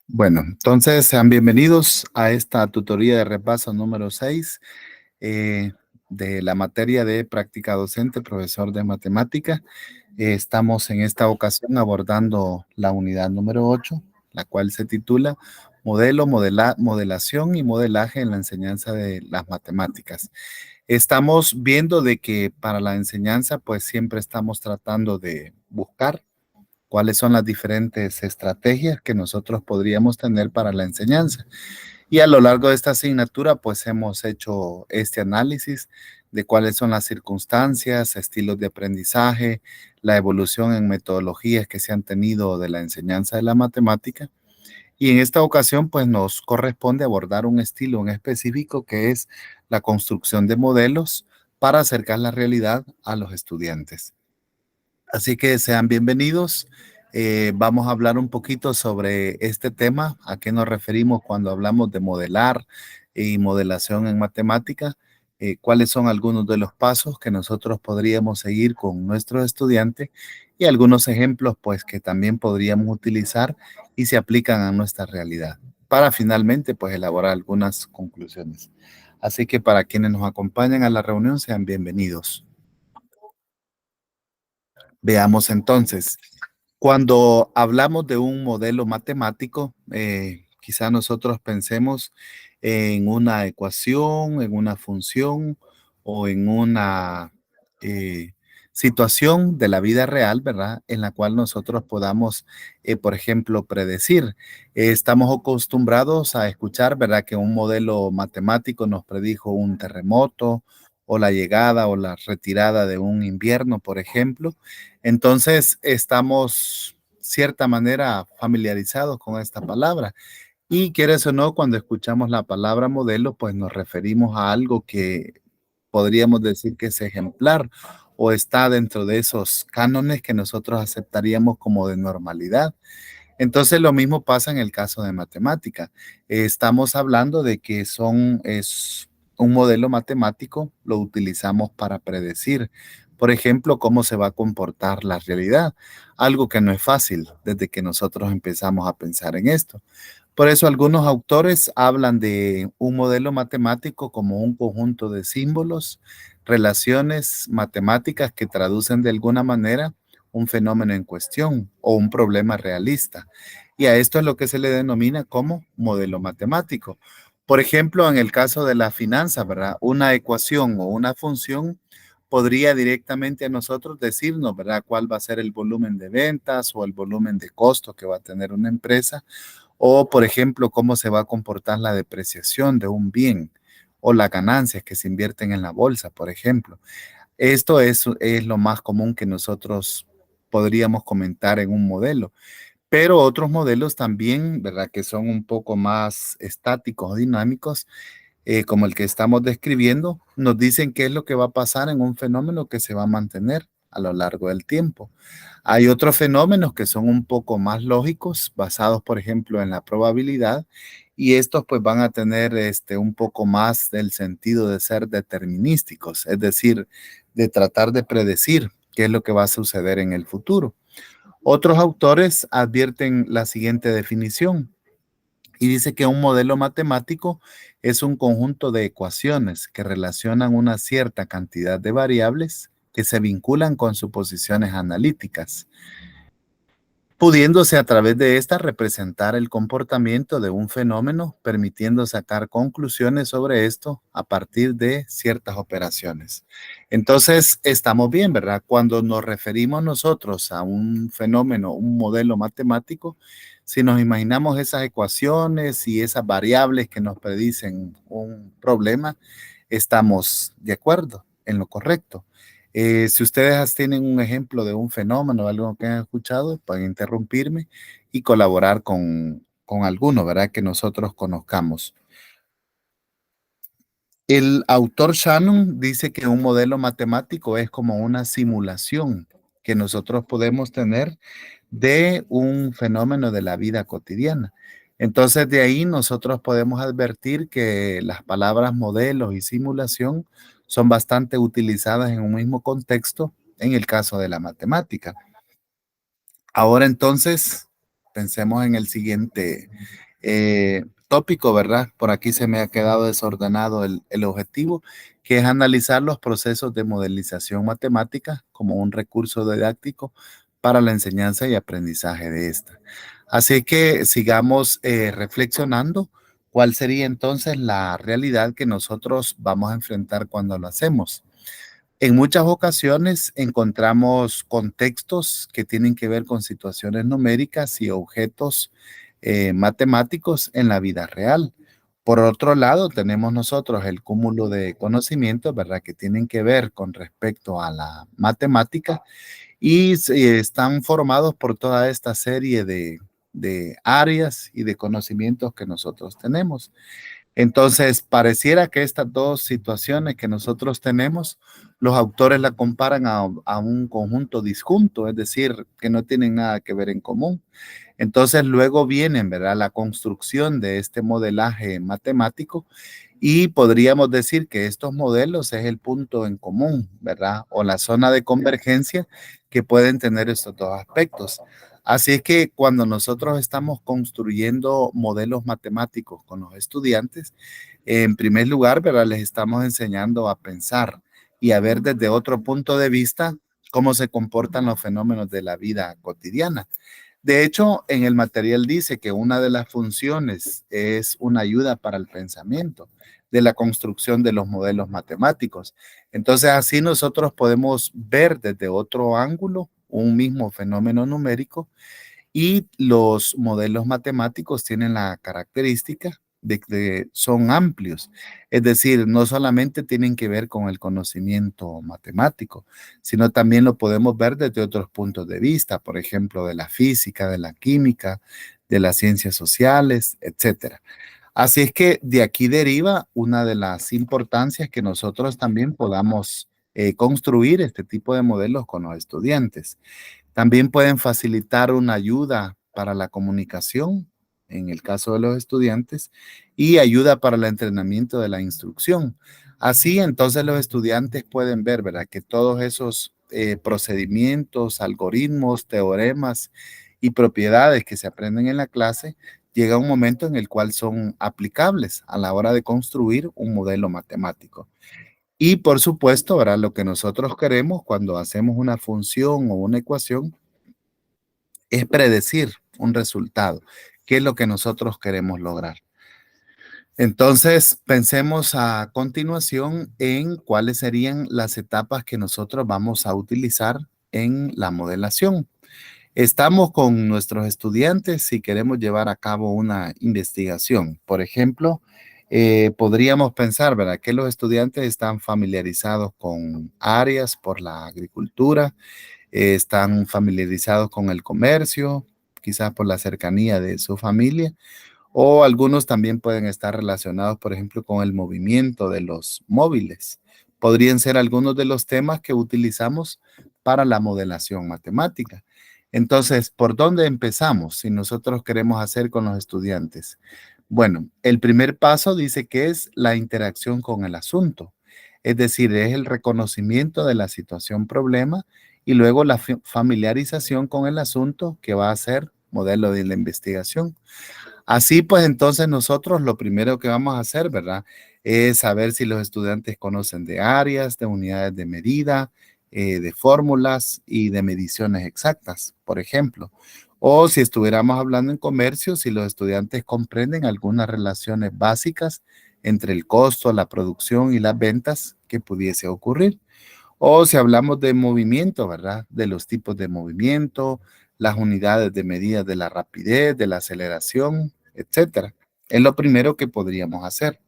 Bueno, entonces sean bienvenidos a esta tutoría de repaso número 6 de la materia de práctica docente, profesor de matemática. Estamos en esta ocasión abordando la unidad número 8, la cual se titula Modelación y modelaje en la enseñanza de las matemáticas. Estamos viendo de que para la enseñanza, pues siempre estamos tratando de buscar cuáles son las diferentes estrategias que nosotros podríamos tener para la enseñanza. Y a lo largo de esta asignatura, pues hemos hecho este análisis de cuáles son las circunstancias, estilos de aprendizaje, la evolución en metodologías que se han tenido de la enseñanza de la matemática. Y en esta ocasión, pues nos corresponde abordar un estilo en específico que es la construcción de modelos para acercar la realidad a los estudiantes. Así que sean bienvenidos. Vamos a hablar un poquito sobre este tema, a qué nos referimos cuando hablamos de modelar y modelación en matemática, cuáles son algunos de los pasos que nosotros podríamos seguir con nuestros estudiantes y algunos ejemplos pues que también podríamos utilizar y se aplican a nuestra realidad para finalmente pues elaborar algunas conclusiones. Así que para quienes nos acompañan a la reunión, sean bienvenidos. Veamos entonces. Cuando hablamos de un modelo matemático, quizá nosotros pensemos en una ecuación, en una función o en una eh, situación de la vida real, ¿verdad? En la cual nosotros podamos, por ejemplo, predecir. Estamos acostumbrados a escuchar, ¿verdad? Que un modelo matemático nos predijo un terremoto o la llegada o la retirada de un invierno, por ejemplo. Entonces, estamos cierta manera familiarizados con esta palabra. Y quieres o no, cuando escuchamos la palabra modelo, pues nos referimos a algo que podríamos decir que es ejemplar o está dentro de esos cánones que nosotros aceptaríamos como de normalidad. Entonces, lo mismo pasa en el caso de matemática. Estamos hablando de que es un modelo matemático, lo utilizamos para predecir, por ejemplo, cómo se va a comportar la realidad, algo que no es fácil desde que nosotros empezamos a pensar en esto. Por eso algunos autores hablan de un modelo matemático como un conjunto de símbolos, relaciones matemáticas que traducen de alguna manera un fenómeno en cuestión o un problema realista. Y a esto es lo que se le denomina como modelo matemático. Por ejemplo, en el caso de la finanza, ¿verdad? Una ecuación o una función podría directamente a nosotros decirnos, ¿verdad? Cuál va a ser el volumen de ventas o el volumen de costo que va a tener una empresa o, por ejemplo, cómo se va a comportar la depreciación de un bien o las ganancias que se invierten en la bolsa, por ejemplo. Esto es lo más común que nosotros podríamos comentar en un modelo, pero otros modelos también, ¿verdad? Que son un poco más estáticos o dinámicos, como el que estamos describiendo, nos dicen qué es lo que va a pasar en un fenómeno que se va a mantener a lo largo del tiempo. Hay otros fenómenos que son un poco más lógicos, basados, por ejemplo, en la probabilidad, y estos pues van a tener un poco más del sentido de ser determinísticos, es decir, de tratar de predecir qué es lo que va a suceder en el futuro. Otros autores advierten la siguiente definición y dice que un modelo matemático es un conjunto de ecuaciones que relacionan una cierta cantidad de variables que se vinculan con suposiciones analíticas, pudiéndose a través de esta representar el comportamiento de un fenómeno, permitiendo sacar conclusiones sobre esto a partir de ciertas operaciones. Entonces, estamos bien, ¿verdad? Cuando nos referimos nosotros a un fenómeno, un modelo matemático, si nos imaginamos esas ecuaciones y esas variables que nos predicen un problema, estamos de acuerdo en lo correcto. Si ustedes tienen un ejemplo de un fenómeno, algo que han escuchado, pueden interrumpirme y colaborar con alguno, ¿verdad? Que nosotros conozcamos. El autor Shannon dice que un modelo matemático es como una simulación que nosotros podemos tener de un fenómeno de la vida cotidiana. Entonces, de ahí nosotros podemos advertir que las palabras modelos y simulación son bastante utilizadas en un mismo contexto en el caso de la matemática. Ahora entonces, pensemos en el siguiente tópico, ¿verdad? Por aquí se me ha quedado desordenado el objetivo, que es analizar los procesos de modelización matemática como un recurso didáctico para la enseñanza y aprendizaje de esta. Así que sigamos reflexionando cuál sería entonces la realidad que nosotros vamos a enfrentar cuando lo hacemos. En muchas ocasiones encontramos contextos que tienen que ver con situaciones numéricas y objetos matemáticos en la vida real. Por otro lado, tenemos nosotros el cúmulo de conocimientos, ¿verdad? Que tienen que ver con respecto a la matemática y están formados por toda esta serie de áreas y de conocimientos que nosotros tenemos. Entonces, pareciera que estas dos situaciones que nosotros tenemos, los autores la comparan a un conjunto disjunto, es decir, que no tienen nada que ver en común. Entonces, luego vienen, ¿verdad? La construcción de este modelaje matemático y podríamos decir que estos modelos es el punto en común, ¿verdad? O la zona de convergencia que pueden tener estos dos aspectos. Así es que cuando nosotros estamos construyendo modelos matemáticos con los estudiantes, en primer lugar, ¿verdad? Les estamos enseñando a pensar y a ver desde otro punto de vista cómo se comportan los fenómenos de la vida cotidiana. De hecho, en el material dice que una de las funciones es una ayuda para el pensamiento de la construcción de los modelos matemáticos. Entonces, así nosotros podemos ver desde otro ángulo un mismo fenómeno numérico y los modelos matemáticos tienen la característica de que son amplios. Es decir, no solamente tienen que ver con el conocimiento matemático, sino también lo podemos ver desde otros puntos de vista, por ejemplo, de la física, de la química, de las ciencias sociales, etcétera. Así es que de aquí deriva una de las importancias que nosotros también podamos construir este tipo de modelos con los estudiantes. También pueden facilitar una ayuda para la comunicación, en el caso de los estudiantes, y ayuda para el entrenamiento de la instrucción. Así, entonces, los estudiantes pueden ver, ¿verdad? Que todos esos procedimientos, algoritmos, teoremas y propiedades que se aprenden en la clase, llega un momento en el cual son aplicables a la hora de construir un modelo matemático. Y por supuesto, ¿verdad? Lo que nosotros queremos cuando hacemos una función o una ecuación es predecir un resultado, qué es lo que nosotros queremos lograr. Entonces, pensemos a continuación en cuáles serían las etapas que nosotros vamos a utilizar en la modelación. Estamos con nuestros estudiantes si queremos llevar a cabo una investigación. Por ejemplo, podríamos pensar, ¿verdad?, que los estudiantes están familiarizados con áreas por la agricultura, están familiarizados con el comercio, quizás por la cercanía de su familia, o algunos también pueden estar relacionados, por ejemplo, con el movimiento de los móviles. Podrían ser algunos de los temas que utilizamos para la modelación matemática. Entonces, ¿por dónde empezamos si nosotros queremos hacer con los estudiantes? Bueno, el primer paso dice que es la interacción con el asunto, es decir, es el reconocimiento de la situación problema y luego la familiarización con el asunto que va a ser modelo de la investigación. Así pues, entonces nosotros lo primero que vamos a hacer, ¿verdad? Es saber si los estudiantes conocen de áreas, de unidades de medida, de fórmulas y de mediciones exactas, por ejemplo. O si estuviéramos hablando en comercio, si los estudiantes comprenden algunas relaciones básicas entre el costo, la producción y las ventas que pudiese ocurrir. O si hablamos de movimiento, ¿verdad? De los tipos de movimiento, las unidades de medida de la rapidez, de la aceleración, etcétera. Es lo primero que podríamos hacer.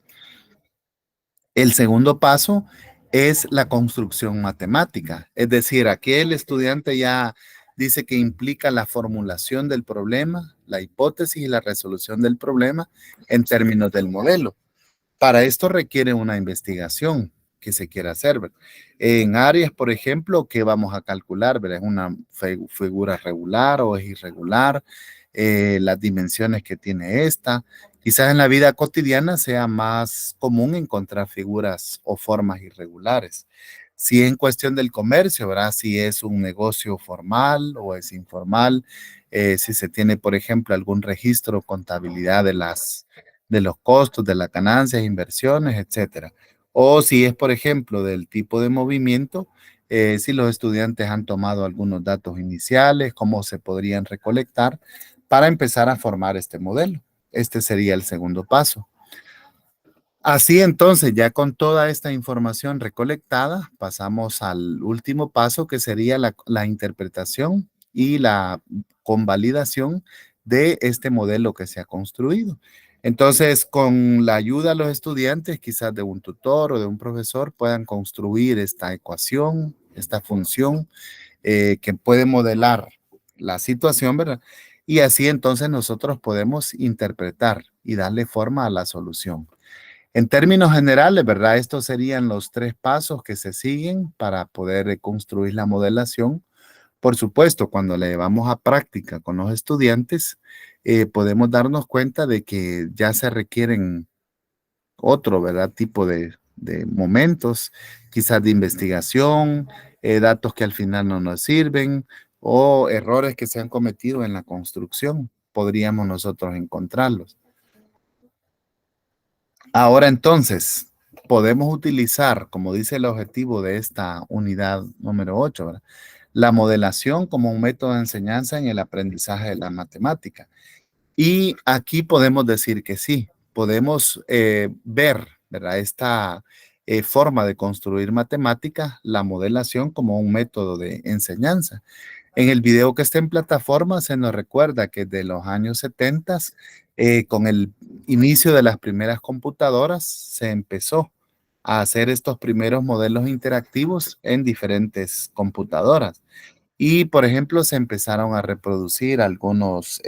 El segundo paso es la construcción matemática. Es decir, aquí el estudiante ya dice que implica la formulación del problema, la hipótesis y la resolución del problema en términos del modelo. Para esto requiere una investigación que se quiera hacer, ¿verdad? En áreas, por ejemplo, que vamos a calcular, ¿verdad? ¿Es una figura regular o es irregular? Las dimensiones que tiene esta. Quizás en la vida cotidiana sea más común encontrar figuras o formas irregulares. Si en cuestión del comercio, ¿verdad? Si es un negocio formal o es informal, si se tiene, por ejemplo, algún registro, contabilidad de los costos, de las ganancias, inversiones, etcétera. O si es, por ejemplo, del tipo de movimiento, si los estudiantes han tomado algunos datos iniciales, cómo se podrían recolectar para empezar a formar este modelo. Este sería el segundo paso. Así entonces, ya con toda esta información recolectada, pasamos al último paso que sería la interpretación y la convalidación de este modelo que se ha construido. Entonces, con la ayuda de los estudiantes, quizás de un tutor o de un profesor, puedan construir esta ecuación, esta función que puede modelar la situación, ¿verdad? Y así entonces nosotros podemos interpretar y darle forma a la solución. En términos generales, ¿verdad? Estos serían los tres pasos que se siguen para poder construir la modelación. Por supuesto, cuando le llevamos a práctica con los estudiantes, podemos darnos cuenta de que ya se requieren otro, ¿verdad? Tipo de momentos, quizás de investigación, datos que al final no nos sirven o errores que se han cometido en la construcción. Podríamos nosotros encontrarlos. Ahora entonces, podemos utilizar, como dice el objetivo de esta unidad número 8, ¿verdad? La modelación como un método de enseñanza en el aprendizaje de la matemática. Y aquí podemos decir que sí, podemos ver, ¿verdad? Esta forma de construir matemática, la modelación como un método de enseñanza. En el video que está en plataforma se nos recuerda que de los años 70, con el inicio de las primeras computadoras, se empezó a hacer estos primeros modelos interactivos en diferentes computadoras. Y, por ejemplo, se empezaron a reproducir algunos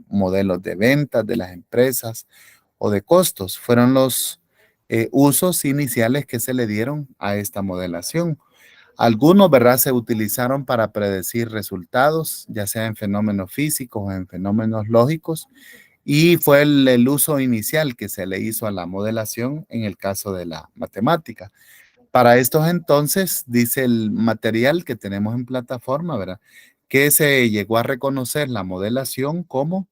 modelos de ventas de las empresas o de costos. Fueron los usos iniciales que se le dieron a esta modelación. Algunos, ¿verdad? Se utilizaron para predecir resultados, ya sea en fenómenos físicos o en fenómenos lógicos, y fue el uso inicial que se le hizo a la modelación en el caso de la matemática. Para estos entonces, dice el material que tenemos en plataforma, ¿verdad? Que se llegó a reconocer la modelación como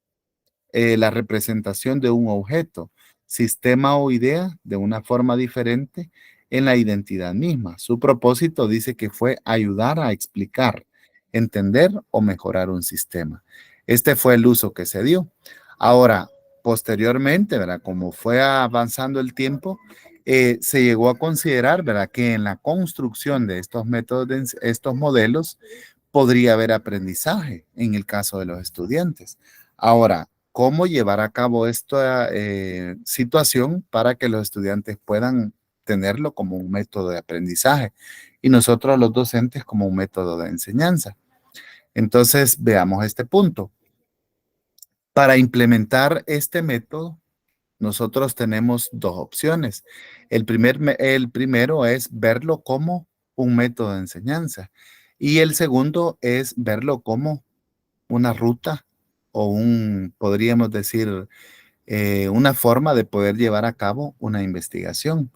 la representación de un objeto, sistema o idea de una forma diferente en la identidad misma. Su propósito dice que fue ayudar a explicar, entender o mejorar un sistema. Este fue el uso que se dio. Ahora, posteriormente, ¿verdad? Como fue avanzando el tiempo, se llegó a considerar, ¿verdad? Que en la construcción de estos métodos, de estos modelos, podría haber aprendizaje en el caso de los estudiantes. Ahora, ¿cómo llevar a cabo esta situación para que los estudiantes puedan tenerlo como un método de aprendizaje y nosotros los docentes como un método de enseñanza? Entonces, veamos este punto. Para implementar este método, nosotros tenemos dos opciones. El primero es verlo como un método de enseñanza y el segundo es verlo como una ruta o podríamos decir, una forma de poder llevar a cabo una investigación.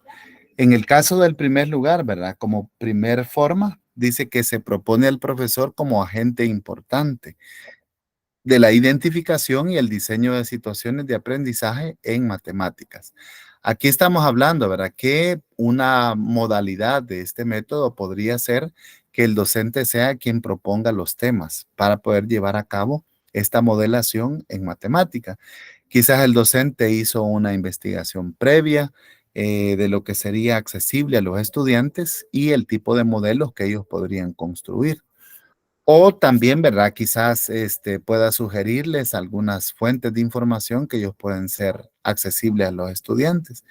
En el caso del primer lugar, ¿verdad? Como primer forma, dice que se propone al profesor como agente importante de la identificación y el diseño de situaciones de aprendizaje en matemáticas. Aquí estamos hablando, ¿verdad? Que una modalidad de este método podría ser que el docente sea quien proponga los temas para poder llevar a cabo esta modelación en matemática. Quizás el docente hizo una investigación previa de lo que sería accesible a los estudiantes y el tipo de modelos que ellos podrían construir. O también, ¿verdad? Quizás pueda sugerirles algunas fuentes de información que ellos pueden ser accesibles a los estudiantes.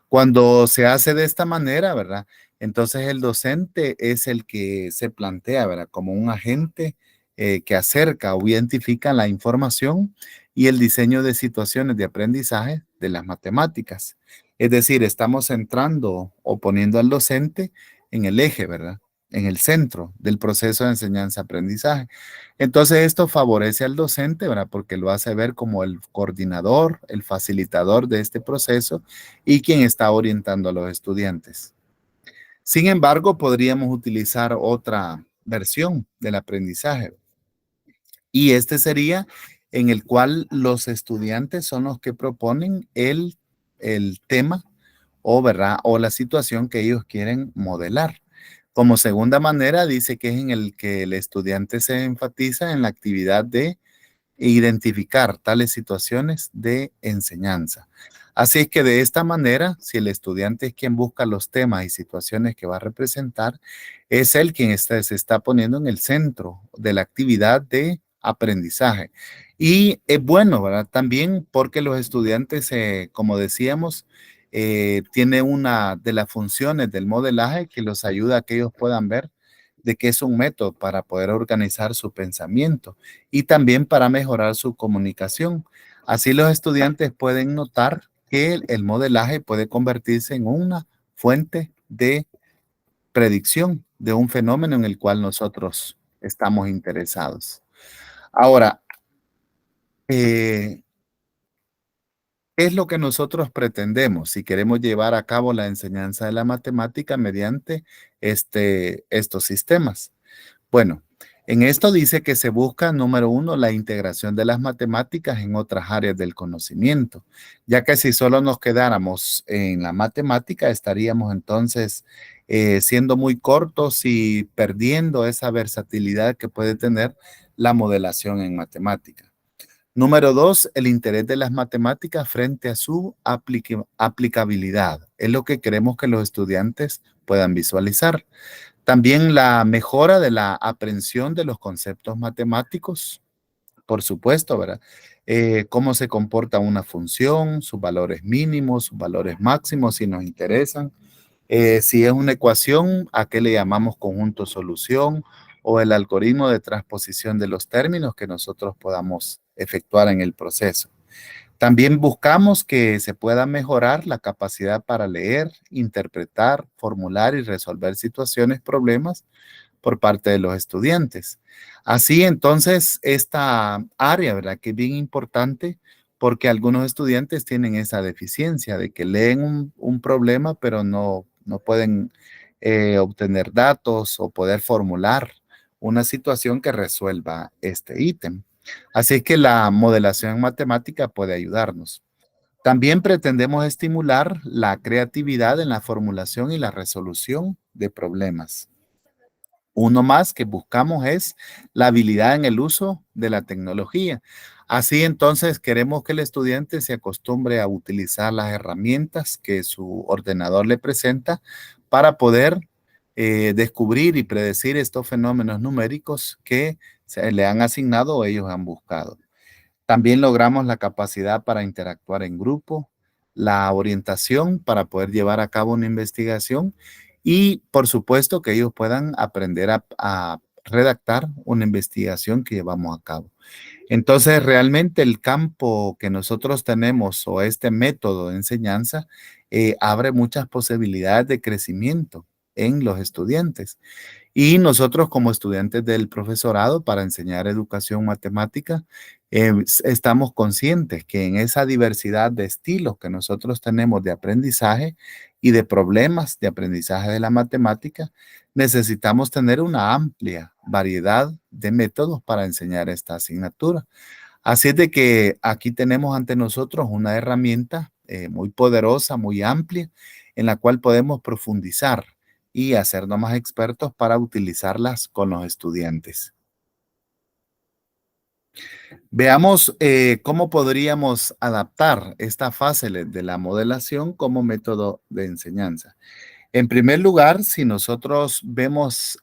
Cuando se hace de esta manera, ¿verdad? Entonces el docente es el que se plantea, ¿verdad? Como un agente que acerca o identifica la información y el diseño de situaciones de aprendizaje de las matemáticas. Es decir, estamos centrando o poniendo al docente en el eje, ¿verdad? En el centro del proceso de enseñanza-aprendizaje. Entonces esto favorece al docente, ¿verdad? Porque lo hace ver como el coordinador, el facilitador de este proceso y quien está orientando a los estudiantes. Sin embargo, podríamos utilizar otra versión del aprendizaje y este sería en el cual los estudiantes son los que proponen el tema o, ¿verdad? O la situación que ellos quieren modelar. Como segunda manera, dice que es en el que el estudiante se enfatiza en la actividad de identificar tales situaciones de enseñanza. Así es que de esta manera, si el estudiante es quien busca los temas y situaciones que va a representar, es él quien se está poniendo en el centro de la actividad de aprendizaje. Y es bueno, ¿verdad? También porque los estudiantes, como decíamos, tiene una de las funciones del modelaje que los ayuda a que ellos puedan ver de que es un método para poder organizar su pensamiento y también para mejorar su comunicación. Así los estudiantes pueden notar que el modelaje puede convertirse en una fuente de predicción de un fenómeno en el cual nosotros estamos interesados. Ahora, ¿qué es lo que nosotros pretendemos si queremos llevar a cabo la enseñanza de la matemática mediante estos sistemas? Bueno, en esto dice que se busca, número uno, la integración de las matemáticas en otras áreas del conocimiento, ya que si solo nos quedáramos en la matemática, estaríamos entonces siendo muy cortos y perdiendo esa versatilidad que puede tener la modelación en matemática. Número dos, el interés de las matemáticas frente a su aplicabilidad. Es lo que queremos que los estudiantes puedan visualizar. También la mejora de la aprehensión de los conceptos matemáticos, por supuesto, ¿verdad? Cómo se comporta una función, sus valores mínimos, sus valores máximos, si nos interesan. Si es una ecuación, ¿a qué le llamamos conjunto solución? O el algoritmo de transposición de los términos que nosotros podamos efectuar en el proceso. También buscamos que se pueda mejorar la capacidad para leer, interpretar, formular y resolver situaciones, problemas por parte de los estudiantes. Así entonces, esta área, ¿verdad? Que es bien importante porque algunos estudiantes tienen esa deficiencia de que leen un problema, pero no pueden obtener datos o poder formular una situación que resuelva este ítem. Así que la modelación matemática puede ayudarnos. También pretendemos estimular la creatividad en la formulación y la resolución de problemas. Uno más que buscamos es la habilidad en el uso de la tecnología. Así entonces queremos que el estudiante se acostumbre a utilizar las herramientas que su ordenador le presenta para poder descubrir y predecir estos fenómenos numéricos que se le han asignado o ellos han buscado. También logramos la capacidad para interactuar en grupo, la orientación para poder llevar a cabo una investigación y, por supuesto, que ellos puedan aprender a redactar una investigación que llevamos a cabo. Entonces, realmente el campo que nosotros tenemos o este método de enseñanza abre muchas posibilidades de crecimiento en los estudiantes. Y nosotros como estudiantes del profesorado para enseñar educación matemática, estamos conscientes que en esa diversidad de estilos que nosotros tenemos de aprendizaje y de problemas de aprendizaje de la matemática, necesitamos tener una amplia variedad de métodos para enseñar esta asignatura. Así es de que aquí tenemos ante nosotros una herramienta muy poderosa, muy amplia, en la cual podemos profundizar y hacernos más expertos para utilizarlas con los estudiantes. Veamos cómo podríamos adaptar esta fase de la modelación como método de enseñanza. En primer lugar, si nosotros vemos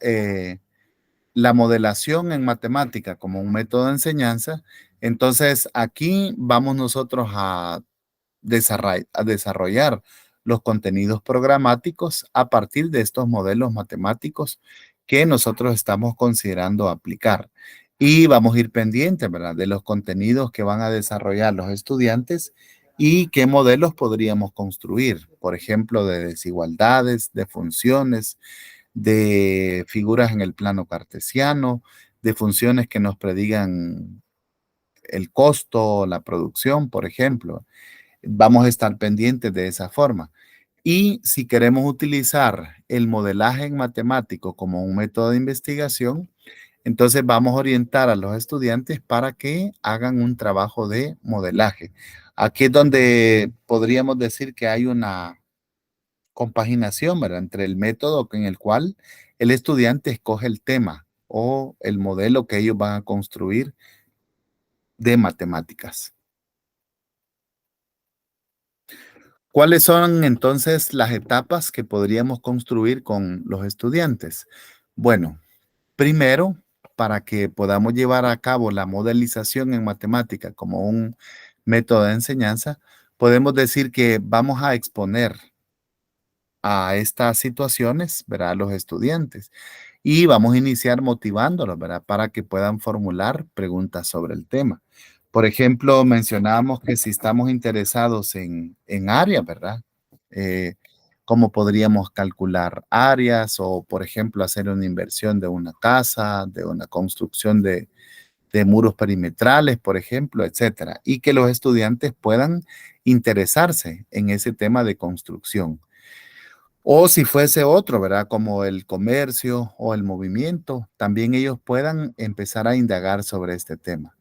la modelación en matemática como un método de enseñanza, entonces aquí vamos nosotros a desarrollar los contenidos programáticos a partir de estos modelos matemáticos que nosotros estamos considerando aplicar. Y vamos a ir pendientes, ¿verdad? De los contenidos que van a desarrollar los estudiantes y qué modelos podríamos construir. Por ejemplo, de desigualdades, de funciones, de figuras en el plano cartesiano, de funciones que nos predigan el costo, la producción, por ejemplo. Vamos a estar pendientes de esa forma. Y si queremos utilizar el modelaje en matemático como un método de investigación, entonces vamos a orientar a los estudiantes para que hagan un trabajo de modelaje. Aquí es donde podríamos decir que hay una compaginación, ¿verdad? Entre el método en el cual el estudiante escoge el tema o el modelo que ellos van a construir de matemáticas. ¿Cuáles son entonces las etapas que podríamos construir con los estudiantes? Bueno, primero, para que podamos llevar a cabo la modelización en matemática como un método de enseñanza, podemos decir que vamos a exponer a estas situaciones, ¿verdad? A los estudiantes. Y vamos a iniciar motivándolos, ¿verdad? Para que puedan formular preguntas sobre el tema. Por ejemplo, mencionábamos que si estamos interesados en áreas, ¿verdad? Eh, ¿Cómo podríamos calcular áreas o, por ejemplo, hacer una inversión de una casa, de una construcción de muros perimetrales, por ejemplo, etcétera? Y que los estudiantes puedan interesarse en ese tema de construcción. O si fuese otro, ¿verdad? Como el comercio o el movimiento, también ellos puedan empezar a indagar sobre este tema.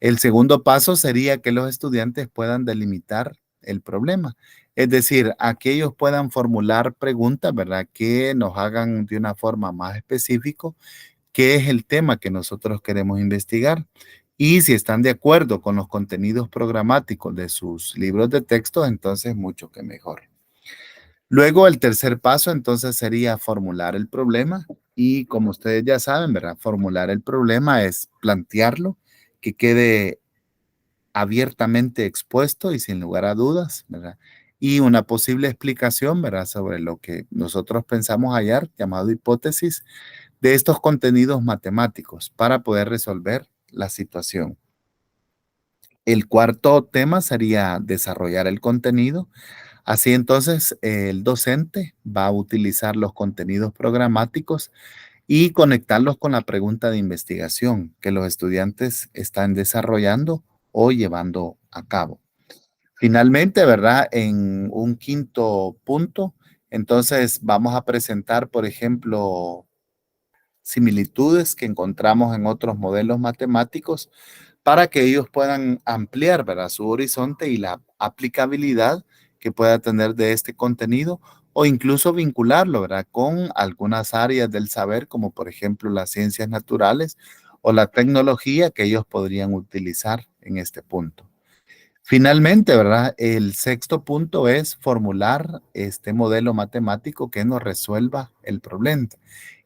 El segundo paso sería que los estudiantes puedan delimitar el problema. Es decir, a que ellos puedan formular preguntas, ¿verdad? Que nos hagan de una forma más específica qué es el tema que nosotros queremos investigar. Y si están de acuerdo con los contenidos programáticos de sus libros de texto, entonces mucho que mejor. Luego, el tercer paso, entonces, sería formular el problema y como ustedes ya saben, ¿verdad? Formular el problema es plantearlo, que quede abiertamente expuesto y sin lugar a dudas, ¿verdad? Y una posible explicación, ¿verdad? Sobre lo que nosotros pensamos hallar, llamado hipótesis, de estos contenidos matemáticos para poder resolver la situación. El cuarto tema sería desarrollar el contenido. Así entonces, el docente va a utilizar los contenidos programáticos y conectarlos con la pregunta de investigación que los estudiantes están desarrollando o llevando a cabo. Finalmente, ¿verdad? En un quinto punto, entonces vamos a presentar, por ejemplo, similitudes que encontramos en otros modelos matemáticos para que ellos puedan ampliar, ¿verdad? Su horizonte y la aplicabilidad que pueda tener de este contenido o incluso vincularlo, ¿verdad? Con algunas áreas del saber, como por ejemplo las ciencias naturales o la tecnología que ellos podrían utilizar en este punto. Finalmente, ¿verdad? El sexto punto es formular este modelo matemático que nos resuelva el problema.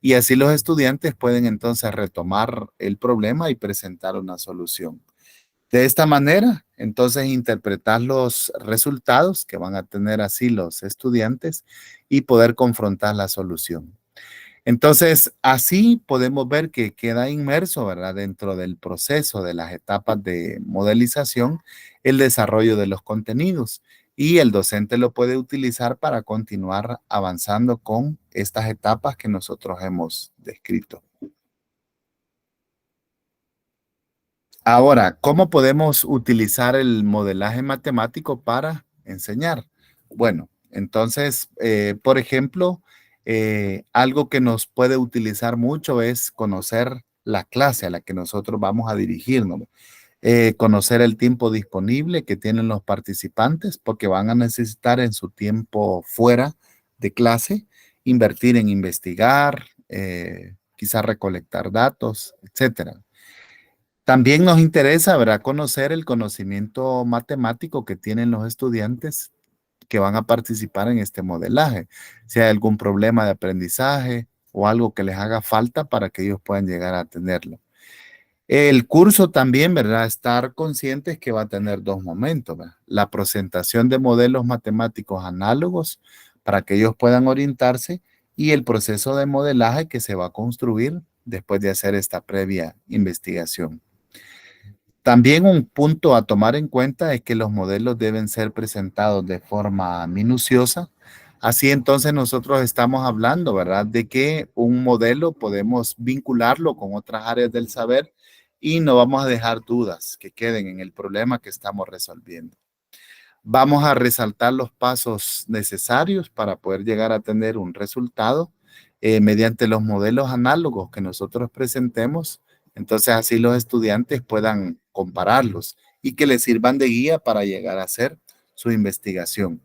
Y así los estudiantes pueden entonces retomar el problema y presentar una solución. De esta manera, entonces interpretar los resultados que van a tener así los estudiantes y poder confrontar la solución. Entonces, así podemos ver que queda inmerso, ¿verdad? Dentro del proceso de las etapas de modelización, el desarrollo de los contenidos y el docente lo puede utilizar para continuar avanzando con estas etapas que nosotros hemos descrito. Ahora, ¿cómo podemos utilizar el modelaje matemático para enseñar? Bueno, entonces, por ejemplo, algo que nos puede utilizar mucho es conocer la clase a la que nosotros vamos a dirigirnos, conocer el tiempo disponible que tienen los participantes, porque van a necesitar en su tiempo fuera de clase invertir en investigar, quizás recolectar datos, etcétera. También nos interesa, ¿verdad? Conocer el conocimiento matemático que tienen los estudiantes que van a participar en este modelaje. Si hay algún problema de aprendizaje o algo que les haga falta para que ellos puedan llegar a tenerlo. El curso también, ¿verdad? Estar conscientes que va a tener dos momentos, ¿verdad? La presentación de modelos matemáticos análogos para que ellos puedan orientarse y el proceso de modelaje que se va a construir después de hacer esta previa investigación. También un punto a tomar en cuenta es que los modelos deben ser presentados de forma minuciosa. Así entonces nosotros estamos hablando, ¿verdad? De que un modelo podemos vincularlo con otras áreas del saber y no vamos a dejar dudas que queden en el problema que estamos resolviendo. Vamos a resaltar los pasos necesarios para poder llegar a tener un resultado mediante los modelos análogos que nosotros presentemos. Entonces así los estudiantes puedan compararlos y que les sirvan de guía para llegar a hacer su investigación.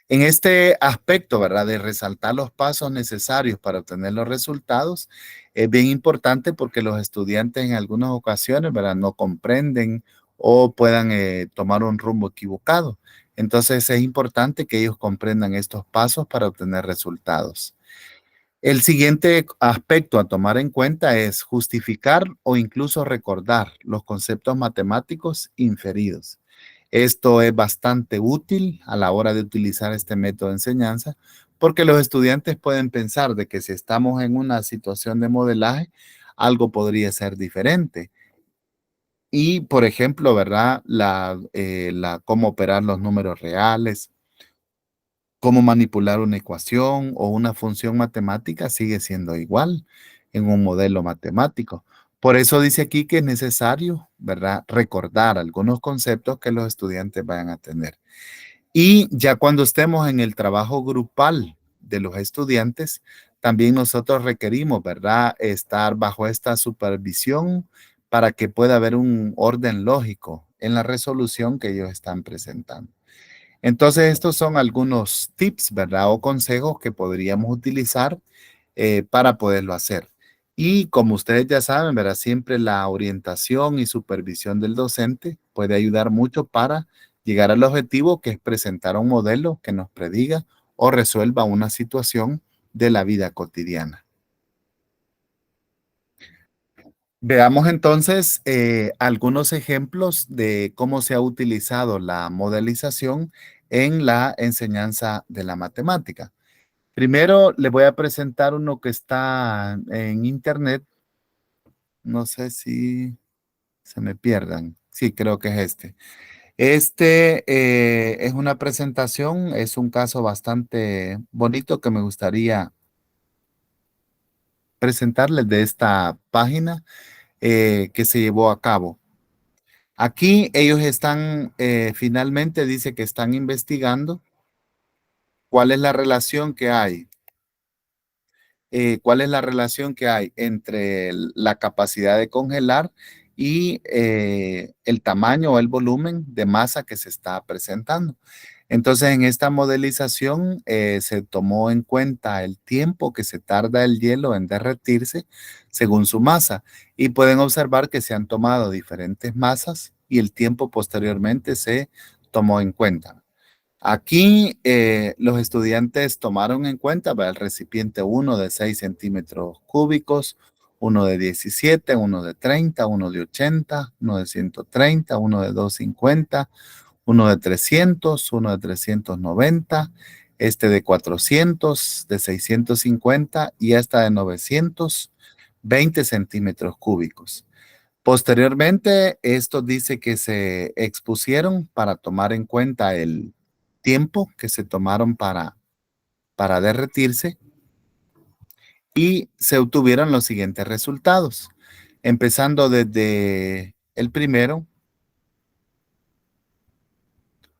En este aspecto, ¿verdad? De resaltar los pasos necesarios para obtener los resultados, es bien importante porque los estudiantes en algunas ocasiones, ¿verdad? No comprenden o puedan tomar un rumbo equivocado. Entonces es importante que ellos comprendan estos pasos para obtener resultados. El siguiente aspecto a tomar en cuenta es justificar o incluso recordar los conceptos matemáticos inferidos. Esto es bastante útil a la hora de utilizar este método de enseñanza porque los estudiantes pueden pensar de que si estamos en una situación de modelaje, algo podría ser diferente. Y, por ejemplo, ¿verdad? Cómo operar los números reales, cómo manipular una ecuación o una función matemática sigue siendo igual en un modelo matemático. Por eso dice aquí que es necesario, ¿verdad? Recordar algunos conceptos que los estudiantes vayan a tener. Y ya cuando estemos en el trabajo grupal de los estudiantes, también nosotros requerimos, ¿verdad? Estar bajo esta supervisión para que pueda haber un orden lógico en la resolución que ellos están presentando. Entonces, estos son algunos tips, ¿verdad? O consejos que podríamos utilizar para poderlo hacer. Y como ustedes ya saben, ¿verdad? Siempre la orientación y supervisión del docente puede ayudar mucho para llegar al objetivo que es presentar un modelo que nos prediga o resuelva una situación de la vida cotidiana. Veamos entonces algunos ejemplos de cómo se ha utilizado la modelización en la enseñanza de la matemática. Primero le voy a presentar uno que está en internet. No sé si se me pierdan. Sí, creo que es este. Este es una presentación, es un caso bastante bonito que me gustaría presentarles de esta página que se llevó a cabo. Aquí ellos están, finalmente dice que están investigando cuál es la relación que hay cuál es la relación que hay entre la capacidad de congelar y el tamaño o el volumen de masa que se está presentando. Entonces, en esta modelización se tomó en cuenta el tiempo que se tarda el hielo en derretirse según su masa y pueden observar que se han tomado diferentes masas y el tiempo posteriormente se tomó en cuenta. Aquí los estudiantes tomaron en cuenta el recipiente uno de 6 centímetros cúbicos, uno de 17, uno de 30, uno de 80, uno de 130, uno de 250, uno de 300, uno de 390, este de 400, de 650 y hasta de 920 centímetros cúbicos. Posteriormente, esto dice que se expusieron para tomar en cuenta el tiempo que se tomaron para derretirse y se obtuvieron los siguientes resultados. Empezando desde el primero,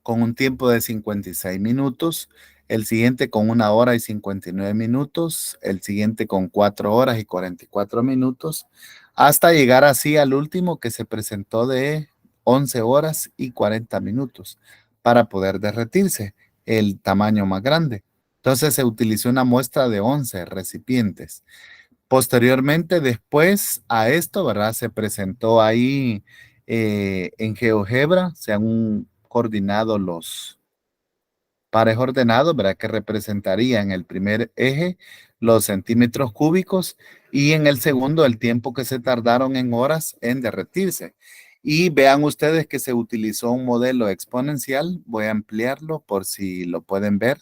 con un tiempo de 56 minutos, el siguiente con 1 hora y 59 minutos, el siguiente con 4 horas y 44 minutos, hasta llegar así al último que se presentó de 11 horas y 40 minutos para poder derretirse, el tamaño más grande. Entonces se utilizó una muestra de 11 recipientes. Posteriormente, después a esto, ¿verdad? Se presentó ahí en GeoGebra, se han coordinado los pares ordenados, ¿verdad? Que representarían el primer eje los centímetros cúbicos y en el segundo el tiempo que se tardaron en horas en derretirse. Y vean ustedes que se utilizó un modelo exponencial. Voy a ampliarlo por si lo pueden ver.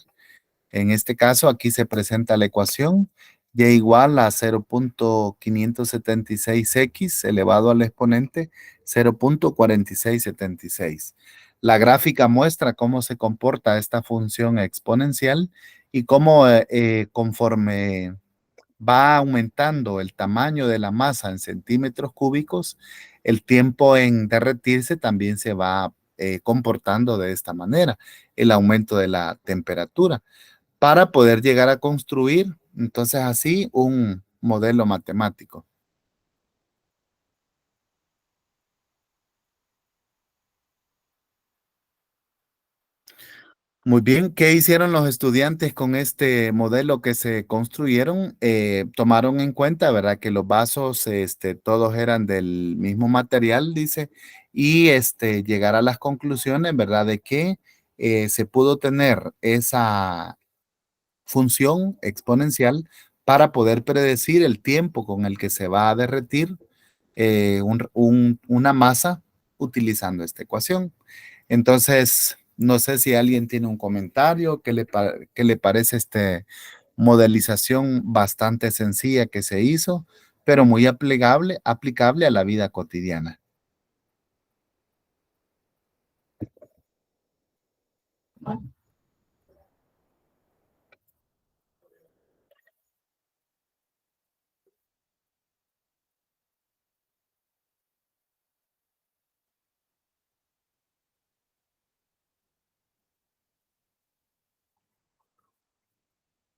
En este caso, aquí se presenta la ecuación y igual a 0.576x elevado al exponente 0.4676. La gráfica muestra cómo se comporta esta función exponencial y cómo conforme va aumentando el tamaño de la masa en centímetros cúbicos, el tiempo en derretirse también se va comportando de esta manera, el aumento de la temperatura, para poder llegar a construir entonces así un modelo matemático. Muy bien, ¿qué hicieron los estudiantes con este modelo que se construyeron? Tomaron en cuenta, ¿verdad? Que los vasos, todos eran del mismo material, dice, y llegar a las conclusiones, ¿verdad? De que se pudo tener esa función exponencial para poder predecir el tiempo con el que se va a derretir una masa utilizando esta ecuación. Entonces, no sé si alguien tiene un comentario, qué le parece esta modelización bastante sencilla que se hizo, pero muy aplicable a la vida cotidiana.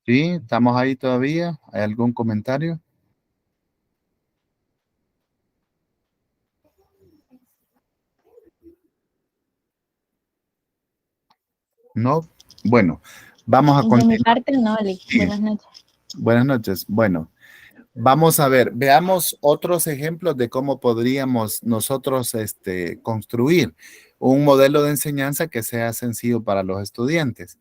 ¿Sí? ¿Estamos ahí todavía? ¿Hay algún comentario? No. Bueno, vamos a De mi continuar. parte, no, Oli. Sí. Buenas noches. Buenas noches. Bueno, vamos a ver, veamos otros ejemplos de cómo podríamos nosotros construir un modelo de enseñanza que sea sencillo para los estudiantes.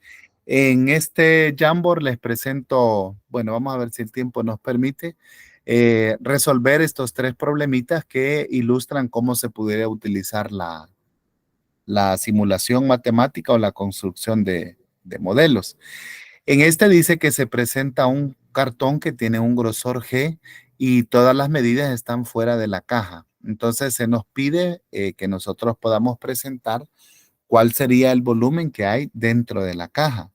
En este Jamboard les presento, bueno, vamos a ver si el tiempo nos permite resolver estos tres problemitas que ilustran cómo se pudiera utilizar la simulación matemática o la construcción de modelos. En este dice que se presenta un cartón que tiene un grosor G y todas las medidas están fuera de la caja. Entonces se nos pide que nosotros podamos presentar cuál sería el volumen que hay dentro de la caja.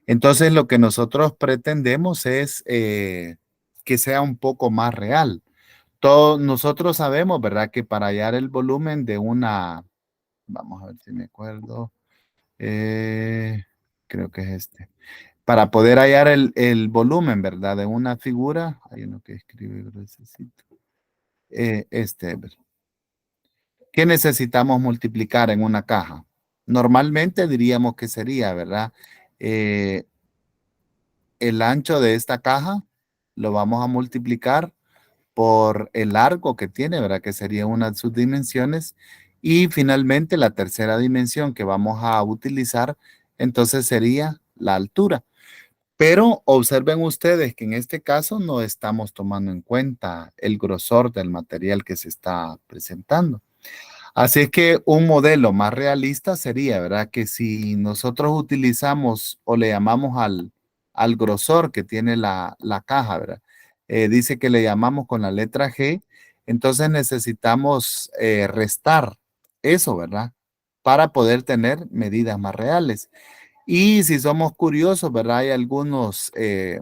Entonces lo que nosotros pretendemos es que sea un poco más real. Todos nosotros sabemos, ¿verdad? Que para hallar el volumen de una, vamos a ver si me acuerdo, eh, creo que es este. Para poder hallar el volumen, ¿verdad? De una figura, hay uno que escribe gruesecito. ¿Verdad? ¿Qué necesitamos multiplicar en una caja? Normalmente diríamos que sería, ¿verdad? Eh, el ancho de esta caja lo vamos a multiplicar por el largo que tiene, ¿verdad? Que sería una de sus dimensiones. Y finalmente la tercera dimensión que vamos a utilizar, entonces sería la altura. Pero observen ustedes que en este caso no estamos tomando en cuenta el grosor del material que se está presentando. Así es que un modelo más realista sería, ¿verdad? Que si nosotros utilizamos o le llamamos al grosor que tiene la caja, ¿verdad? Dice que le llamamos con la letra G, entonces necesitamos restar eso, ¿verdad? Para poder tener medidas más reales. Y si somos curiosos, ¿verdad? Hay algunos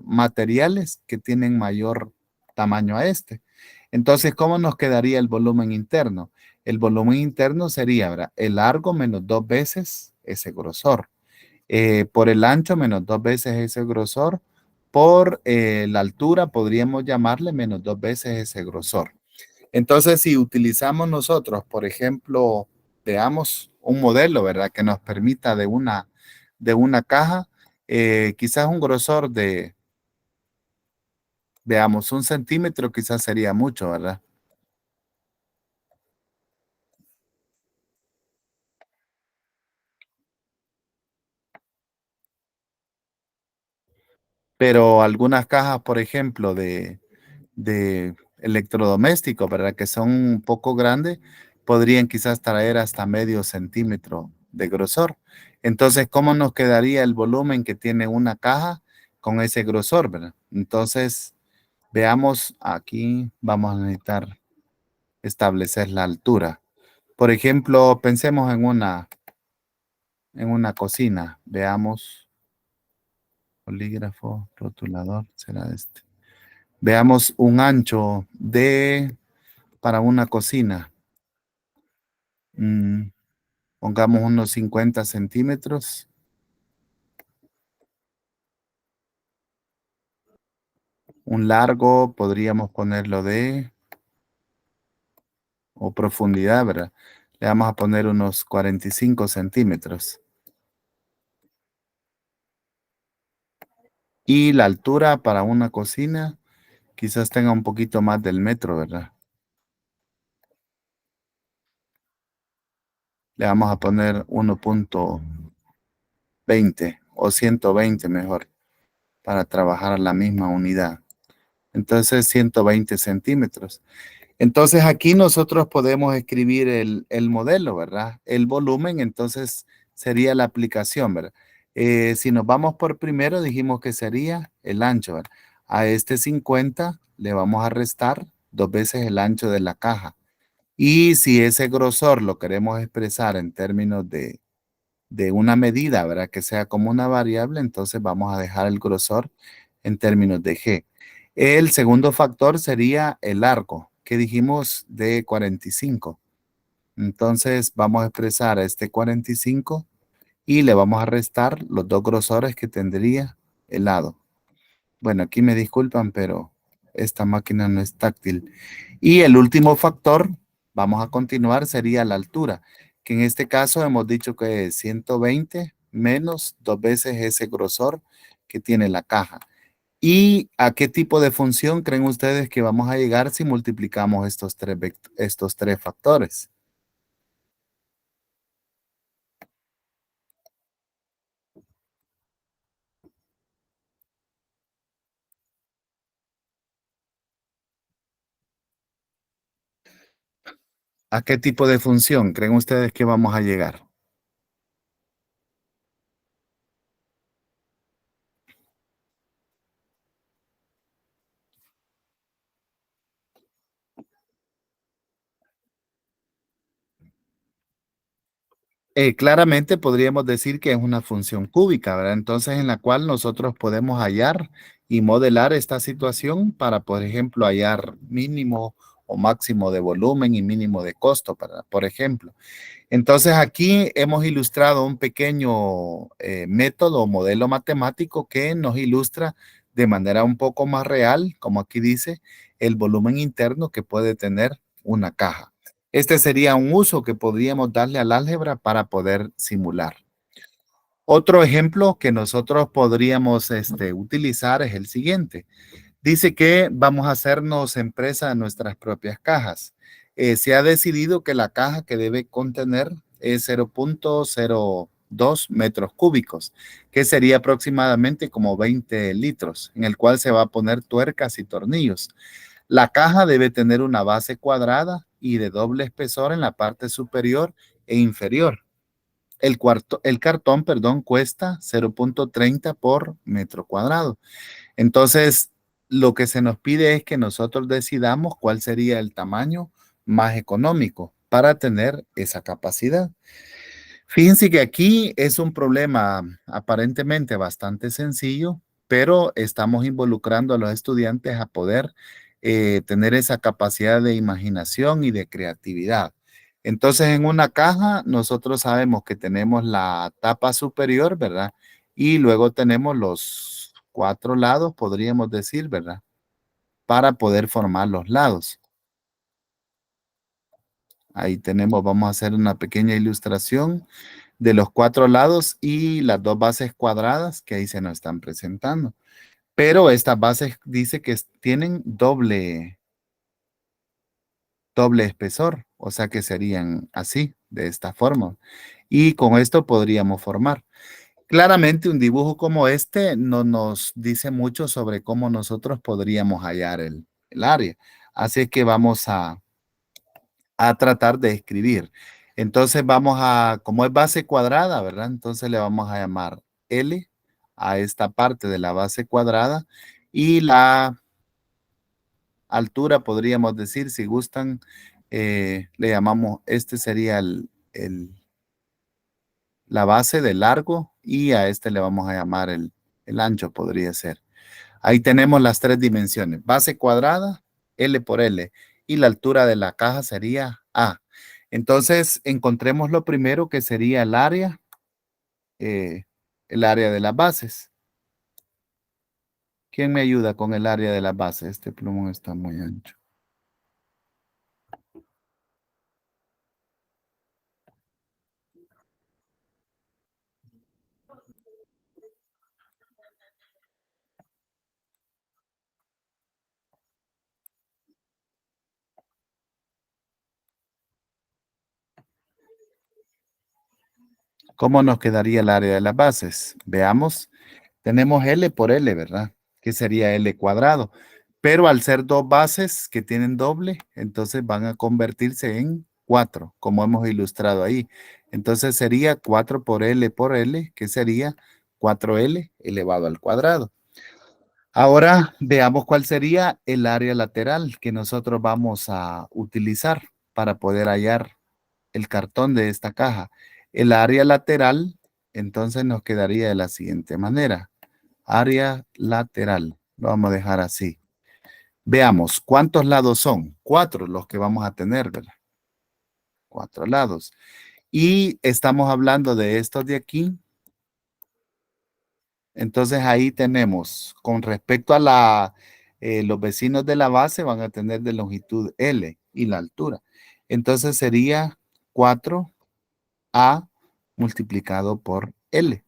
materiales que tienen mayor tamaño a este. Entonces, ¿cómo nos quedaría el volumen interno? El volumen interno sería, ¿verdad? El largo menos dos veces ese grosor. Por el ancho menos dos veces ese grosor. Por la altura podríamos llamarle menos dos veces ese grosor. Entonces, si utilizamos nosotros, por ejemplo, veamos un modelo, ¿verdad? Que nos permita de una caja, quizás un grosor de, veamos, 1 centímetro quizás sería mucho, ¿verdad? Pero algunas cajas, por ejemplo, de electrodomésticos, ¿verdad? Que son un poco grandes, podrían quizás traer hasta medio centímetro de grosor. Entonces, ¿cómo nos quedaría el volumen que tiene una caja con ese grosor, ¿verdad? Entonces, veamos aquí, vamos a necesitar establecer la altura. Por ejemplo, pensemos en una cocina. Veamos, bolígrafo, rotulador, será este. Veamos un ancho para una cocina. Mm, Pongamos unos 50 centímetros. Un largo podríamos ponerlo o profundidad, ¿verdad? Le vamos a poner unos 45 centímetros. Y la altura para una cocina quizás tenga un poquito más del metro, ¿verdad? Le vamos a poner 1,20 o 120 mejor para trabajar a la misma unidad. Entonces 120 centímetros. Entonces aquí nosotros podemos escribir el modelo, ¿verdad? El volumen, entonces sería la aplicación, ¿verdad? Si nos vamos por primero, dijimos que sería el ancho, ¿verdad? A este 50 le vamos a restar 2 veces el ancho de la caja. Y si ese grosor lo queremos expresar en términos de una medida, ¿verdad? Que sea como una variable, entonces vamos a dejar el grosor en términos de G. El segundo factor sería el arco, que dijimos de 45. Entonces vamos a expresar este 45 y le vamos a restar los dos grosores que tendría el lado. Bueno, aquí me disculpan, pero esta máquina no es táctil. Y el último factor, vamos a continuar, sería la altura, que en este caso hemos dicho que es 120 menos 2 veces ese grosor que tiene la caja. ¿Y a qué tipo de función creen ustedes que vamos a llegar si multiplicamos estos tres factores? ¿A qué tipo de función creen ustedes que vamos a llegar? Claramente podríamos decir que es una función cúbica, ¿verdad? Entonces, en la cual nosotros podemos hallar y modelar esta situación para, por ejemplo, hallar mínimo o máximo de volumen y mínimo de costo, por ejemplo. Entonces, aquí hemos ilustrado un pequeño método o modelo matemático que nos ilustra de manera un poco más real, como aquí dice, el volumen interno que puede tener una caja. Este sería un uso que podríamos darle al álgebra para poder simular. Otro ejemplo que nosotros podríamos utilizar es el siguiente. Dice que vamos a hacernos empresa de nuestras propias cajas. Se ha decidido que la caja que debe contener es 0,02 metros cúbicos, que sería aproximadamente como 20 litros, en el cual se va a poner tuercas y tornillos. La caja debe tener una base cuadrada y de doble espesor en la parte superior e inferior. El cartón, perdón, cuesta 0,30 por metro cuadrado. Entonces, lo que se nos pide es que nosotros decidamos cuál sería el tamaño más económico para tener esa capacidad. Fíjense que aquí es un problema aparentemente bastante sencillo, pero estamos involucrando a los estudiantes a poder tener esa capacidad de imaginación y de creatividad. Entonces, en una caja, nosotros sabemos que tenemos la tapa superior, ¿verdad? Y luego tenemos los 4 lados, podríamos decir, ¿verdad? Para poder formar los lados. Ahí tenemos, vamos a hacer una pequeña ilustración de los 4 lados y las dos bases cuadradas que ahí se nos están presentando. Pero estas bases dice que tienen doble espesor, o sea que serían así, de esta forma. Y con esto podríamos formar. Claramente un dibujo como este no nos dice mucho sobre cómo nosotros podríamos hallar el área. Así que vamos a tratar de escribir. Entonces vamos como es base cuadrada, ¿verdad? Entonces le vamos a llamar L a esta parte de la base cuadrada y la altura, podríamos decir, si gustan, le llamamos, este sería la base de largo y a este le vamos a llamar el ancho, podría ser. Ahí tenemos las tres dimensiones, base cuadrada, L por L, y la altura de la caja sería A. Entonces, encontremos lo primero que sería eh, el área de las bases. ¿Quién me ayuda con el área de las bases? Este plumón está muy ancho. ¿Cómo nos quedaría el área de las bases? Veamos. Tenemos L por L, ¿verdad? Que sería L cuadrado. Pero al ser dos bases que tienen doble, entonces van a convertirse en 4, como hemos ilustrado ahí. Entonces sería 4 por L, que sería 4L elevado al cuadrado. Ahora veamos cuál sería el área lateral que nosotros vamos a utilizar para poder hallar el cartón de esta caja. El área lateral, entonces nos quedaría de la siguiente manera. Área lateral. Lo vamos a dejar así. Veamos, ¿cuántos lados son? 4 los que vamos a tener, ¿verdad? 4 lados. Y estamos hablando de estos de aquí. Entonces ahí tenemos, con respecto a los vecinos de la base van a tener de longitud L y la altura. Entonces sería 4A multiplicado por L.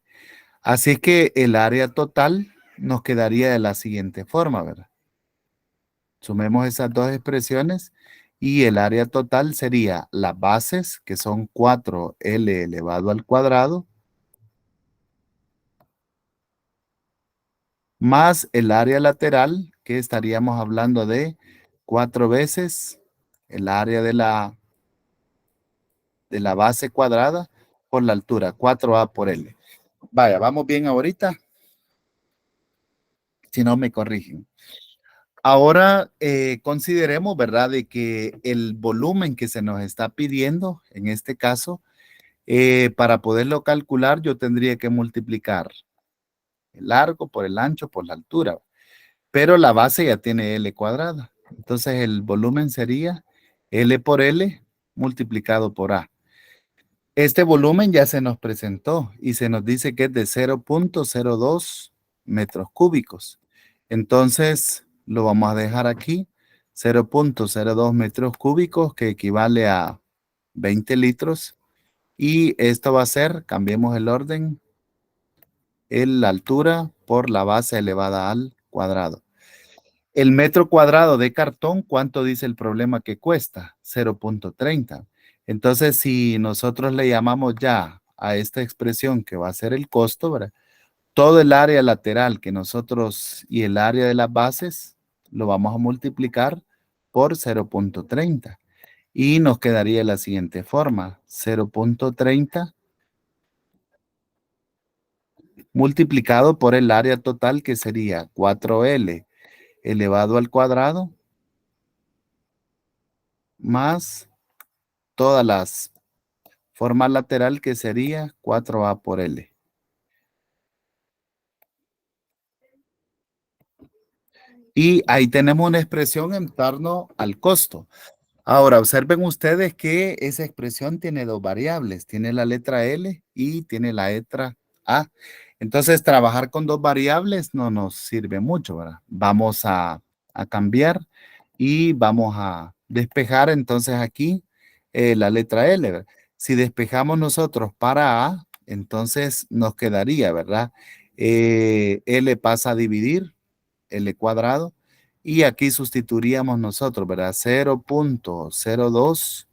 Así que el área total nos quedaría de la siguiente forma, ¿verdad? Sumemos esas dos expresiones y el área total sería las bases, que son 4L elevado al cuadrado, más el área lateral, que estaríamos hablando de 4 veces el área de la base cuadrada por la altura, 4A por L. Vaya, vamos bien ahorita, si no me corrigen. Ahora consideremos, ¿verdad?, de que el volumen que se nos está pidiendo, en este caso, para poderlo calcular, yo tendría que multiplicar el largo por el ancho por la altura, pero la base ya tiene L cuadrada. Entonces el volumen sería L por L multiplicado por A. Este volumen ya se nos presentó y se nos dice que es de 0.02 metros cúbicos. Entonces lo vamos a dejar aquí, 0.02 metros cúbicos, que equivale a 20 litros. Y esto va a ser, cambiemos el orden, la altura por la base elevada al cuadrado. El metro cuadrado de cartón, ¿cuánto dice el problema que cuesta? 0.30. Entonces, si nosotros le llamamos ya a esta expresión que va a ser el costo, ¿verdad? Todo el área lateral que nosotros y el área de las bases lo vamos a multiplicar por 0.30 y nos quedaría de la siguiente forma: 0.30 multiplicado por el área total, que sería 4L elevado al cuadrado más todas las formas lateral, que sería 4A por L. Y ahí tenemos una expresión en torno al costo. Ahora, observen ustedes que esa expresión tiene dos variables. Tiene la letra L y tiene la letra A. Entonces, trabajar con dos variables no nos sirve mucho, ¿verdad? Vamos a cambiar y vamos a despejar entonces aquí la letra L, ¿verdad? Si despejamos nosotros para A, entonces nos quedaría, ¿verdad? L pasa a dividir L cuadrado. Y aquí sustituiríamos nosotros, ¿verdad? 0.02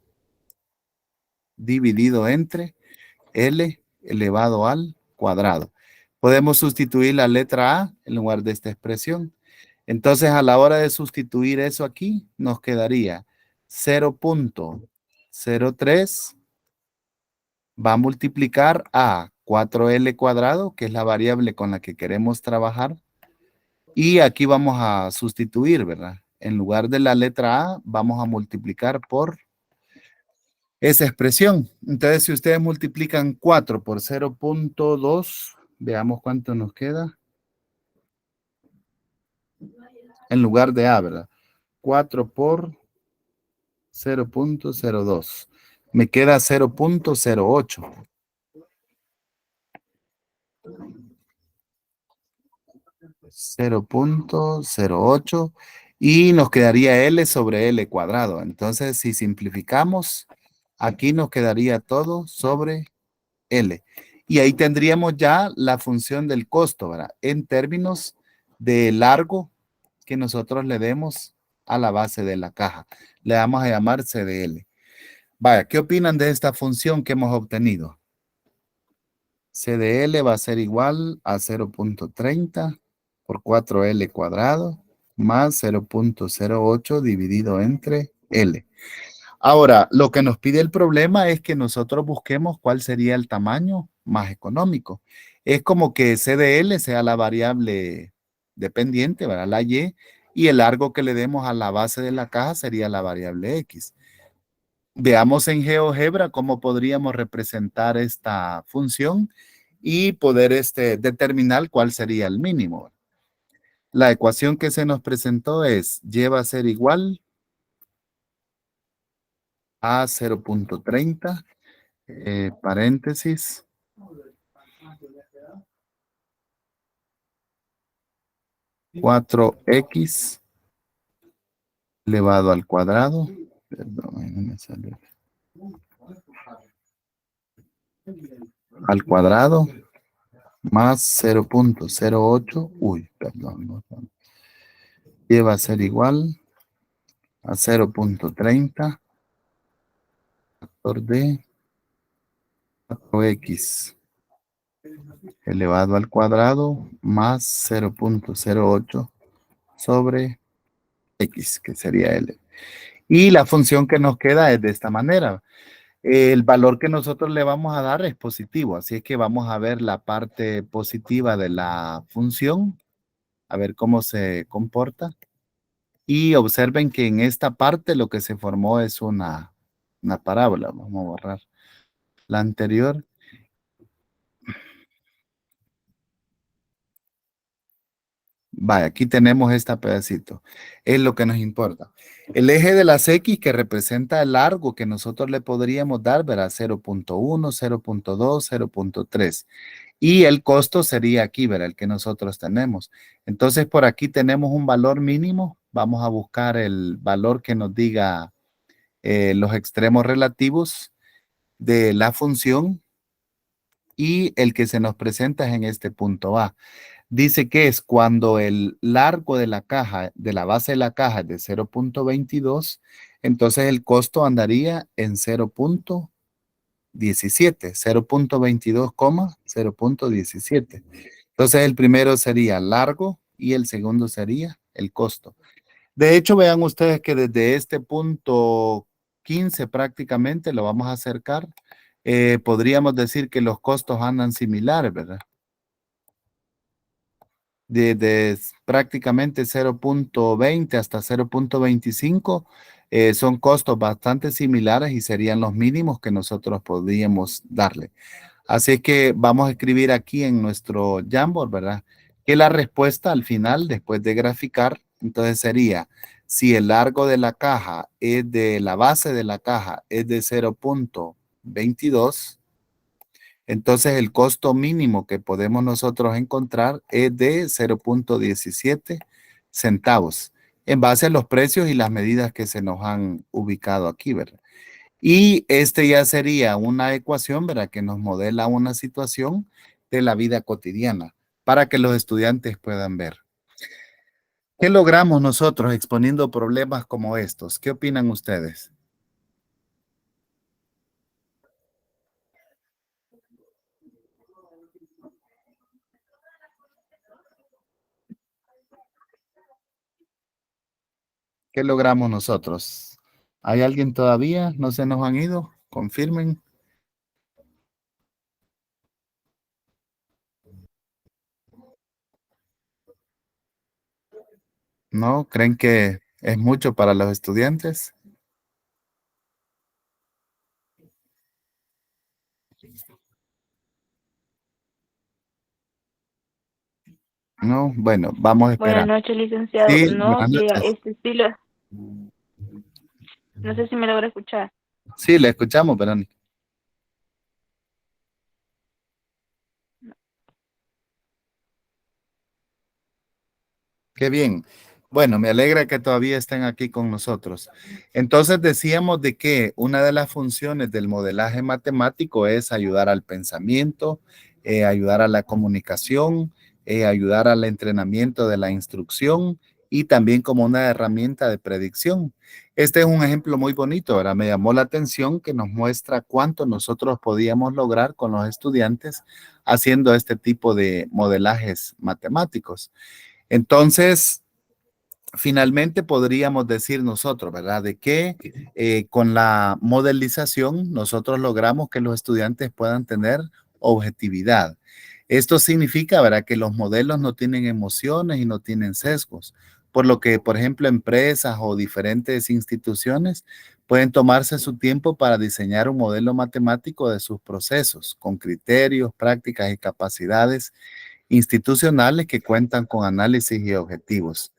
dividido entre L elevado al cuadrado. Podemos sustituir la letra A en lugar de esta expresión. Entonces, a la hora de sustituir eso aquí, nos quedaría 0.03 va a multiplicar a 4L cuadrado, que es la variable con la que queremos trabajar. Y aquí vamos a sustituir, ¿verdad? En lugar de la letra A, vamos a multiplicar por esa expresión. Entonces, si ustedes multiplican 4 por 0.2, veamos cuánto nos queda. En lugar de A, ¿verdad? 4 por 0.02. Me queda 0.08. 0.08 y nos quedaría L sobre L cuadrado. Entonces, si simplificamos, aquí nos quedaría todo sobre L. Y ahí tendríamos ya la función del costo, ¿verdad? En términos de largo que nosotros le demos a la base de la caja. Le vamos a llamar CDL. Vaya, ¿qué opinan de esta función que hemos obtenido? CDL va a ser igual a 0.30 por 4L cuadrado más 0.08 dividido entre L. Ahora, lo que nos pide el problema es que nosotros busquemos cuál sería el tamaño más económico. Es como que CDL sea la variable dependiente, ¿verdad? La y el largo que le demos a la base de la caja sería la variable X. Veamos en GeoGebra cómo podríamos representar esta función y poder determinar cuál sería el mínimo. La ecuación que se nos presentó es y va a ser igual a 0.30, paréntesis, 4x elevado al cuadrado, perdón, no me sale, al cuadrado más 0.08, uy, perdón, y va a ser igual a 0.30 factor de 4x elevado al cuadrado más 0.08 sobre x, que sería L. Y la función que nos queda es de esta manera. El valor que nosotros le vamos a dar es positivo, así es que vamos a ver la parte positiva de la función, a ver cómo se comporta. Y observen que en esta parte lo que se formó es una parábola. Vamos a borrar la anterior. Vaya, aquí tenemos este pedacito. Es lo que nos importa. El eje de las X que representa el largo que nosotros le podríamos dar, verá 0.1, 0.2, 0.3. Y el costo sería aquí, verá, el que nosotros tenemos. Entonces, por aquí tenemos un valor mínimo. Vamos a buscar el valor que nos diga los extremos relativos de la función y el que se nos presenta es en este punto A. Dice que es cuando el largo de la caja, de la base de la caja es de 0.22, entonces el costo andaría en 0.17, 0.22, 0.17. Entonces el primero sería largo y el segundo sería el costo. De hecho, vean ustedes que desde este punto 15 prácticamente lo vamos a acercar. Podríamos decir que los costos andan similares, ¿verdad? De prácticamente 0.20 hasta 0.25 son costos bastante similares y serían los mínimos que nosotros podríamos darle. Así que vamos a escribir aquí en nuestro Jamboard, ¿verdad? Que la respuesta al final, después de graficar, entonces sería, si el largo de la caja es de la base de la caja es de 0.22, entonces el costo mínimo que podemos nosotros encontrar es de 0.17 centavos en base a los precios y las medidas que se nos han ubicado aquí, ¿verdad? Y este ya sería una ecuación, ¿verdad? Que nos modela una situación de la vida cotidiana para que los estudiantes puedan ver. ¿Qué logramos nosotros exponiendo problemas como estos? ¿Qué opinan ustedes? ¿Qué logramos nosotros? ¿Hay alguien todavía? ¿No se nos han ido? Confirmen. ¿No? ¿Creen que es mucho para los estudiantes? No, bueno, vamos a Buenas esperar. noches, licenciado. Sí, No, buenas sí, noches. no sé si me logra escuchar. Sí, le escuchamos, Verónica. Qué bien. Bueno, me alegra que todavía estén aquí con nosotros. Entonces decíamos de que una de las funciones del modelaje matemático es ayudar al pensamiento, ayudar a la comunicación, ayudar al entrenamiento de la instrucción y también como una herramienta de predicción. Este es un ejemplo muy bonito, ¿verdad? Me llamó la atención que nos muestra cuánto nosotros podíamos lograr con los estudiantes haciendo este tipo de modelajes matemáticos. Entonces, finalmente podríamos decir nosotros, ¿verdad? De que con la modelización nosotros logramos que los estudiantes puedan tener objetividad. Esto significa, ¿verdad? Que los modelos no tienen emociones y no tienen sesgos, por lo que, por ejemplo, empresas o diferentes instituciones pueden tomarse su tiempo para diseñar un modelo matemático de sus procesos, con criterios, prácticas y capacidades institucionales que cuentan con análisis y objetivos.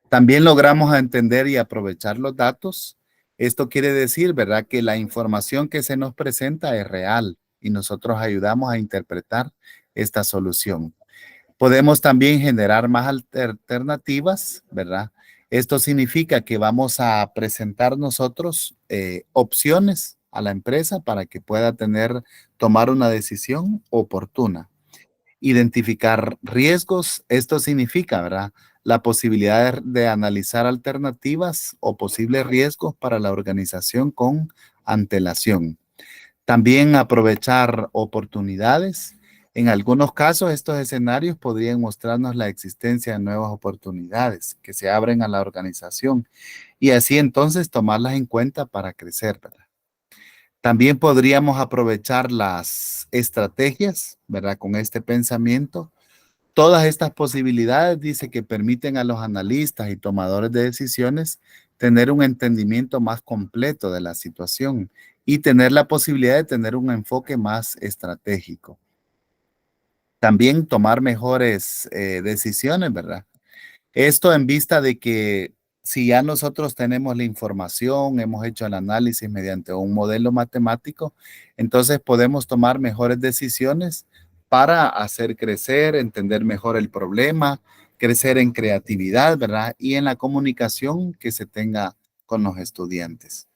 También logramos entender y aprovechar los datos. Esto quiere decir, ¿verdad?, que la información que se nos presenta es real y nosotros ayudamos a interpretar esta solución. Podemos también generar más alternativas, ¿verdad? Esto significa que vamos a presentar nosotros opciones a la empresa para que pueda tomar una decisión oportuna. Identificar riesgos, esto significa, ¿verdad? La posibilidad de analizar alternativas o posibles riesgos para la organización con antelación. También aprovechar oportunidades. En algunos casos, estos escenarios podrían mostrarnos la existencia de nuevas oportunidades que se abren a la organización y así entonces tomarlas en cuenta para crecer, ¿verdad? También podríamos aprovechar las estrategias, ¿verdad? Con este pensamiento. Todas estas posibilidades dice que permiten a los analistas y tomadores de decisiones tener un entendimiento más completo de la situación y tener la posibilidad de tener un enfoque más estratégico. También tomar mejores decisiones, ¿verdad? Esto en vista de que si ya nosotros tenemos la información, hemos hecho el análisis mediante un modelo matemático, entonces podemos tomar mejores decisiones para hacer crecer, entender mejor el problema, crecer en creatividad, ¿verdad? Y en la comunicación que se tenga con los estudiantes.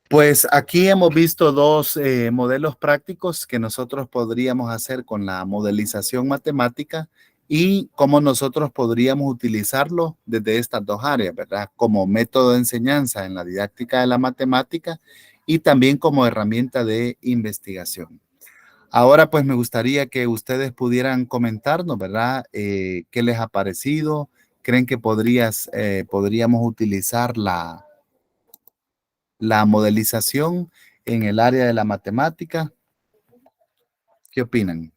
Pues aquí hemos visto dos modelos prácticos que nosotros podríamos hacer con la modelización matemática y cómo nosotros podríamos utilizarlo desde estas dos áreas, ¿verdad? Como método de enseñanza en la didáctica de la matemática y también como herramienta de investigación. Ahora, pues me gustaría que ustedes pudieran comentarnos, ¿verdad? ¿Qué les ha parecido? ¿Creen que podríamos utilizar la modelización en el área de la matemática? ¿Qué opinan?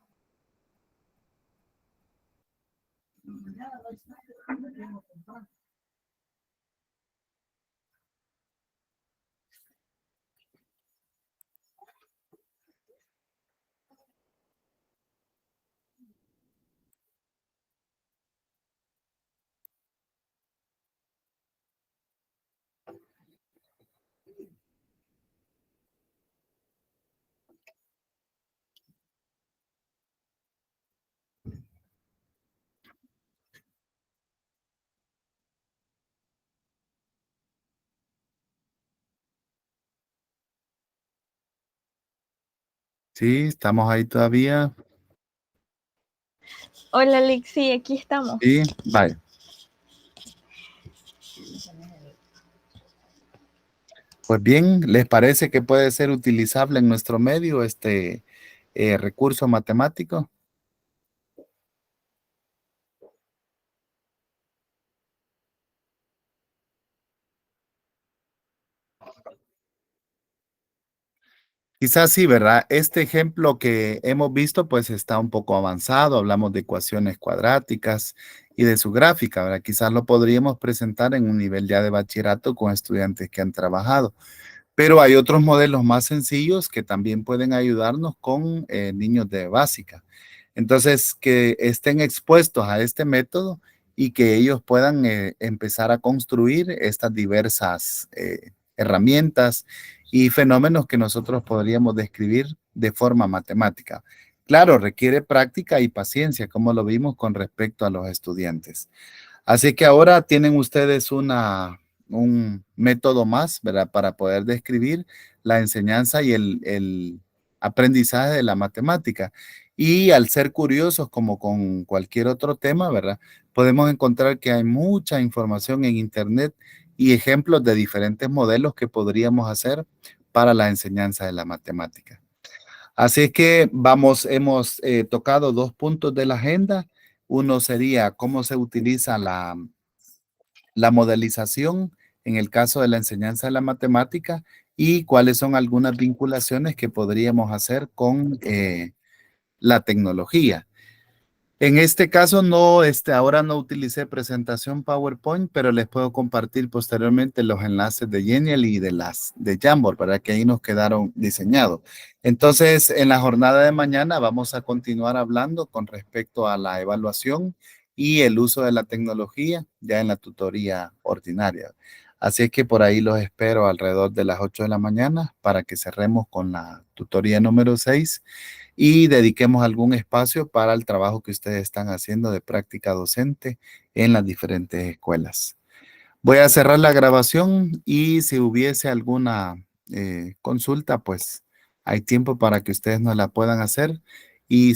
Sí, estamos ahí todavía. Hola Alex, sí, aquí estamos. Sí, vale. Pues bien, ¿les parece que puede ser utilizable en nuestro medio este recurso matemático? Quizás sí, ¿verdad? Este ejemplo que hemos visto pues está un poco avanzado, hablamos de ecuaciones cuadráticas y de su gráfica, ¿verdad? Quizás lo podríamos presentar en un nivel ya de bachillerato con estudiantes que han trabajado. Pero hay otros modelos más sencillos que también pueden ayudarnos con niños de básica. Entonces, que estén expuestos a este método y que ellos puedan empezar a construir estas diversas herramientas y fenómenos que nosotros podríamos describir de forma matemática. Claro, requiere práctica y paciencia, como lo vimos con respecto a los estudiantes. Así que ahora tienen ustedes un método más, ¿verdad? Para poder describir la enseñanza y el aprendizaje de la matemática. Y al ser curiosos, como con cualquier otro tema, ¿verdad? Podemos encontrar que hay mucha información en Internet y ejemplos de diferentes modelos que podríamos hacer para la enseñanza de la matemática. Así es que hemos tocado 2 puntos de la agenda. Uno sería cómo se utiliza la modelización en el caso de la enseñanza de la matemática y cuáles son algunas vinculaciones que podríamos hacer con la tecnología. En este caso ahora no utilicé presentación PowerPoint, pero les puedo compartir posteriormente los enlaces de Genial y de Jamboard, para que ahí nos quedaron diseñados. Entonces, en la jornada de mañana vamos a continuar hablando con respecto a la evaluación y el uso de la tecnología ya en la tutoría ordinaria. Así es que por ahí los espero alrededor de las 8 de la mañana para que cerremos con la tutoría número 6 y dediquemos algún espacio para el trabajo que ustedes están haciendo de práctica docente en las diferentes escuelas. Voy a cerrar la grabación y si hubiese alguna consulta, pues hay tiempo para que ustedes nos la puedan hacer. Y